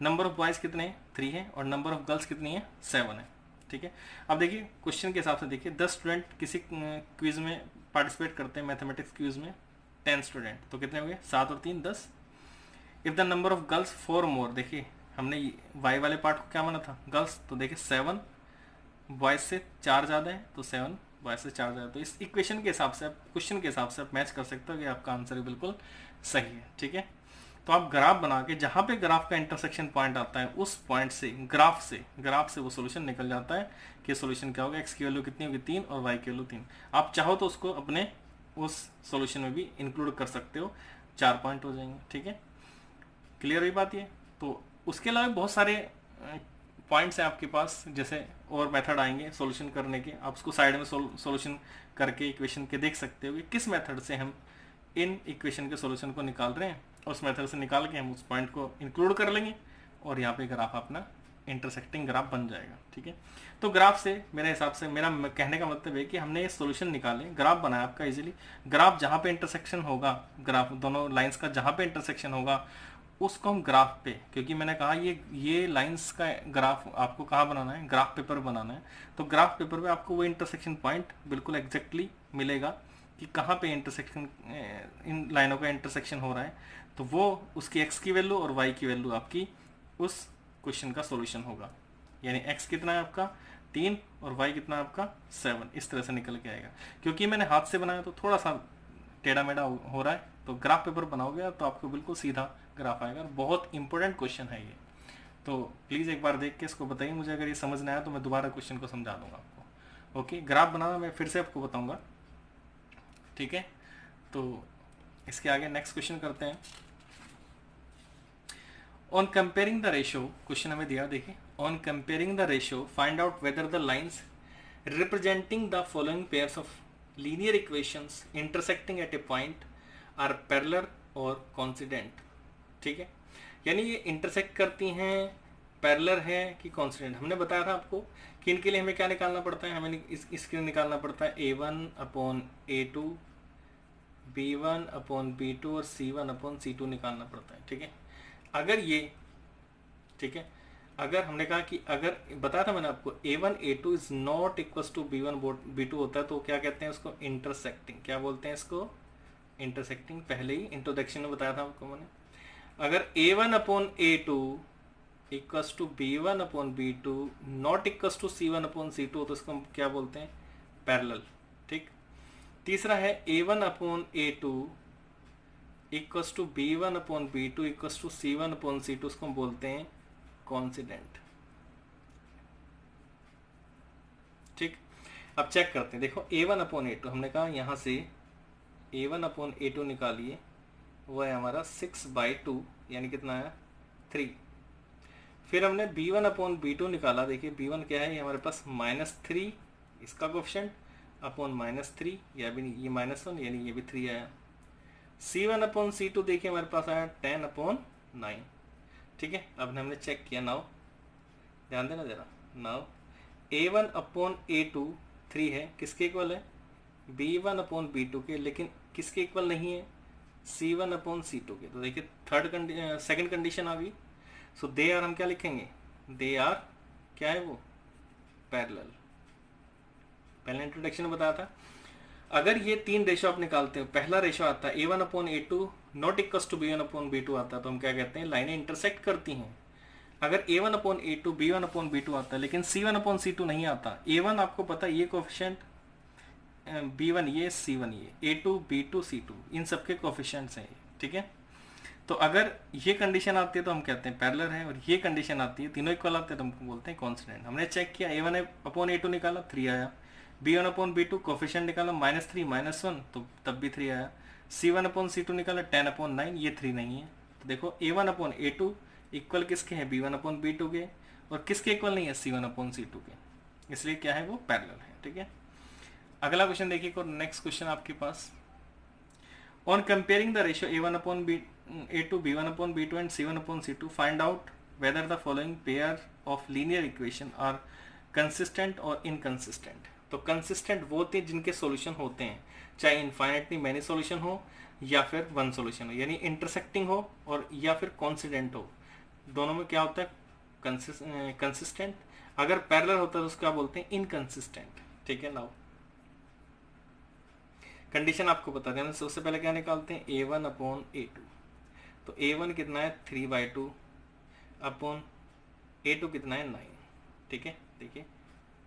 S1: नंबर ऑफ बॉयज़ कितने हैं 3 है और नंबर ऑफ गर्ल्स कितनी है 7 है, ठीक है। अब देखिए क्वेश्चन के हिसाब से देखिए 10 स्टूडेंट किसी क्विज में पार्टिसिपेट करते हैं, मैथमेटिक्स क्विज में 10 स्टूडेंट, तो कितने हो गए 7 और 3 10। If the number of girls 4 मोर, देखिए हमने y वाले पार्ट को क्या माना था गर्ल्स, तो देखिए 7 बॉयज से 4 ज़्यादा है तो 7 बॉयज से 4 ज़्यादा, तो इस इक्वेशन के हिसाब से आप क्वेश्चन के हिसाब से आप मैच कर सकते हो कि आपका आंसर बिल्कुल सही है, ठीक है। तो आप ग्राफ बना के जहाँ पे ग्राफ का इंटरसेक्शन पॉइंट आता है उस पॉइंट से ग्राफ से वो सॉल्यूशन निकल जाता है कि सॉल्यूशन क्या होगा, x की वैल्यू कितनी होगी 3 और y की वैल्यू 3। आप चाहो तो उसको अपने उस सॉल्यूशन में भी इंक्लूड कर सकते हो, 4 पॉइंट हो जाएंगे, ठीक है। क्लियर हुई बात ये। तो उसके अलावा बहुत सारे पॉइंट्स हैं आपके पास, जैसे और मेथड आएंगे सॉल्यूशन करने के, आप उसको साइड में सॉल्यूशन करके इक्वेशन के देख सकते हो कि किस मेथड से हम इन इक्वेशन के सॉल्यूशन को निकाल रहे हैं, उस मेथड से निकाल के हम उस पॉइंट को इंक्लूड कर लेंगे और यहाँ पे ग्राफ अपना इंटरसेक्टिंग ग्राफ बन जाएगा, ठीक है। तो ग्राफ से मेरे हिसाब से मेरा कहने का मतलब है कि हमने ये सॉल्यूशन निकाले, ग्राफ बनाया आपका इजीली, ग्राफ जहाँ पे इंटरसेक्शन होगा, ग्राफ दोनों लाइंस का जहाँ पे इंटरसेक्शन होगा उसको हम ग्राफ पे, क्योंकि मैंने कहा ये लाइंस का ग्राफ आपको कहाँ बनाना है, ग्राफ पेपर बनाना है, तो ग्राफ पेपर पे आपको वो इंटरसेक्शन पॉइंट बिल्कुल एग्जैक्टली मिलेगा कि कहाँ पे इंटरसेक्शन, इन लाइनों का इंटरसेक्शन हो रहा है, तो वो उसकी x की वैल्यू और y की वैल्यू आपकी उस क्वेश्चन का सॉल्यूशन होगा। यानी x कितना है आपका 3 और y कितना है आपका 7, इस तरह से निकल के आएगा। क्योंकि मैंने हाथ से बनाया तो थोड़ा सा टेढ़ा मेढ़ा हो रहा है, तो ग्राफ पेपर बनाओगे तो आपको बिल्कुल सीधा ग्राफ आएगा। बहुत इंपॉर्टेंट क्वेश्चन है ये, तो प्लीज़ एक बार देख के इसको बताइए मुझे, अगर ये समझ नहीं आया तो मैं दोबारा क्वेश्चन को समझा दूंगा आपको। ओके, ग्राफ बनाना मैं फिर से आपको बताऊंगा, ठीक है। तो इसके आगे नेक्स्ट क्वेश्चन करते हैं। ऑन कंपेयरिंग द रेशियो, क्वेश्चन हमें दिया, देखिए on comparing the ratio find out whether the lines representing the following pairs of linear equations intersecting at a point are parallel और कोइंसिडेंट, ठीक है। यानी ये इंटरसेक्ट करती हैं, पैरेलल है कि कोइंसिडेंट। हमने बताया था आपको कि इनके लिए हमें क्या निकालना पड़ता है, हमें इसके लिए निकालना पड़ता है a1/a2, b1/b2 और c1/c2 निकालना पड़ता है, ठीक है। अगर ये, ठीक है, अगर हमने कहा कि अगर बताया था मैंने आपको a1 a2 is not equal to b1 b2 होता है, तो क्या कहते हैं उसको इंटरसेक्टिंग, क्या बोलते हैं इसको इंटरसेक्टिंग। पहले ही इंट्रोडक्शन में बताया था आपको मैंने। अगर a1/a2 equal to b1/b2 not equal to c1/c2 तो इसको हम क्या बोलते हैं पैरेलल, ठीक। तीसरा है a1/a2 equal to b1/b2 equal to c1/c2, उसको हम बोलते हैं कोइंसिडेंट, ठीक। अब चेक करते हैं, देखो a1/a2 हमने कहा यहाँ से a1/a2 निकालिए, वो है हमारा 6/2, यानी कितना है 3। फिर हमने b1/b2 निकाला, देखिए b1 क्या है, ये हमारे पास -3 इसका कोएफिशिएंट अपॉन -3, या भी नहीं, ये -1 यानी ये भी 3 आया। c1/c2 देखिए हमारे पास आया 10/9, ठीक है। अब हमने चेक किया, नाउ ध्यान देना जरा, नाउ a1/a2 3 है, किसके इक्वल है B1/B2 के, लेकिन किसके इक्वल नहीं है, C1/C2 के। तो देखिए सेकंड कंडीशन आ गई। सो दे आर हम क्या लिखेंगे, दे आर क्या है वो, पैरेलल। पहले इंट्रोडक्शन में बताया था, अगर ये तीन रेशो आप निकालते हो, पहला रेशो आता है A1/A2 not equal to B1/B2 आता है, तो हम क्या कहते हैं, लाइनें इंटरसेक्ट करती हैं। अगर A1/A2 B1/B2 आता है लेकिन C1/C2 नहीं आता, A1 आपको पता है ये कोफिशिएंट, B1 ये, C1 ये, A2 B2 C2 इन सबके कोफिशिएंट्स हैं, ठीक है। तो अगर ये कंडीशन आती है तो हम कहते हैं पैरेलल है, और ये कंडीशन आती है तीनों इक्वल आते हैं तो हम बोलते हैं कांस्टेंट। हमने चेक किया, A1/A2 निकाला 3 आया, B1/B2 कोफिशिएंट निकाला -3 -1 तो तब भी 3 आया, C1/C2 निकाला 10/9 ये 3 नहीं है। तो देखो A1/A2 इक्वल किसके हैं, B1/B2 के, और किसके इक्वल नहीं है, C1/C2 के, इसलिए क्या है वो पैरेलल है, ठीक है। अगला क्वेश्चन देखिए, और नेक्स्ट क्वेश्चन आपके पास, on comparing the ratio A1/A2 B1/B2 and C1/C2 find out whether the following pair of linear equation are consistent or inconsistent। तो कंसिस्टेंट वो होते हैं जिनके सॉल्यूशन होते हैं, चाहे इनफाइनाइटली मैनी सॉल्यूशन हो या फिर वन सॉल्यूशन हो, यानी इंटरसेक्टिंग हो और या फिर कॉन्सिडेंट हो, दोनों में क्या होता है, कंसिस्टेंट। अगर पैरेलल होता है तो उसको क्या बोलते हैं, इनकंसिस्टेंट, ठीक है। नाउ कंडीशन आपको बता देना, सबसे पहले क्या निकालते हैं, A1/A2। तो A1 कितना है, 3/2 अपॉन A2 कितना है, 9, ठीक है। देखिए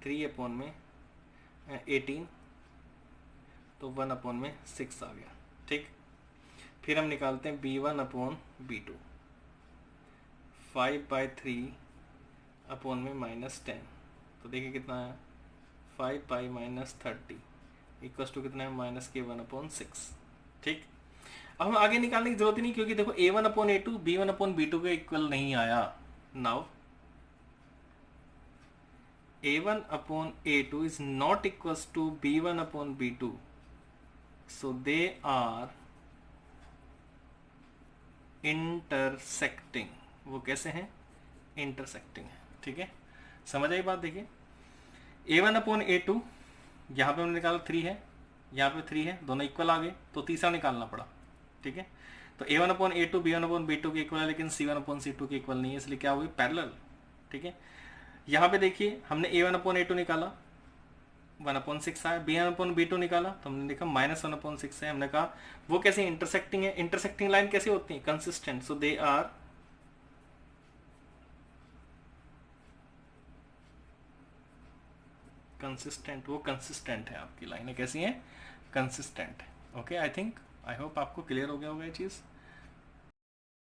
S1: 3/18 तो 1/6 आ गया, ठीक। फिर हम निकालते हैं B1/B2, 5/3 अपॉन में -10 तो देखिए कितना है, 5π - 30 इक्वल्स टू कितना है, -K1/6, ठीक। अब हम आगे निकालने की जरूरत ही नहीं, क्योंकि देखो A1/A2 B1/B2 के इक्वल नहीं आया। Now A1/A2 is not equals to B1/B2, so they are intersecting। वो कैसे हैं, इंटरसेक्टिंग है, ठीक है। समझ आई बात। देखिए A1/A2 यहाँ पे हमने निकाला 3 है, यहाँ पे 3 है, दोनों इक्वल आ गए, तो तीसरा निकालना पड़ा, ठीक है। तो A1/A2 B1/B2 के इक्वल है, लेकिन C1/C2 के इक्वल नहीं है, इसलिए क्या हुई, पैरेलल, ठीक है। यहाँ पे देखिए हमने A1/A2 निकाला 1/6 आया, B1/B2 निकाला तो हमने देखा -1/6 है। हमने कहा वो कैसे इंटरसेक्टिंग है, इंटरसेक्टिंग लाइन कैसे होती है, consistent, so they are consistent. वो कंसिस्टेंट है, आपकी लाइनें कैसी हैं, कंसिस्टेंट है। Okay, I think, I hope आपको क्लियर हो गया होगा ये चीज़।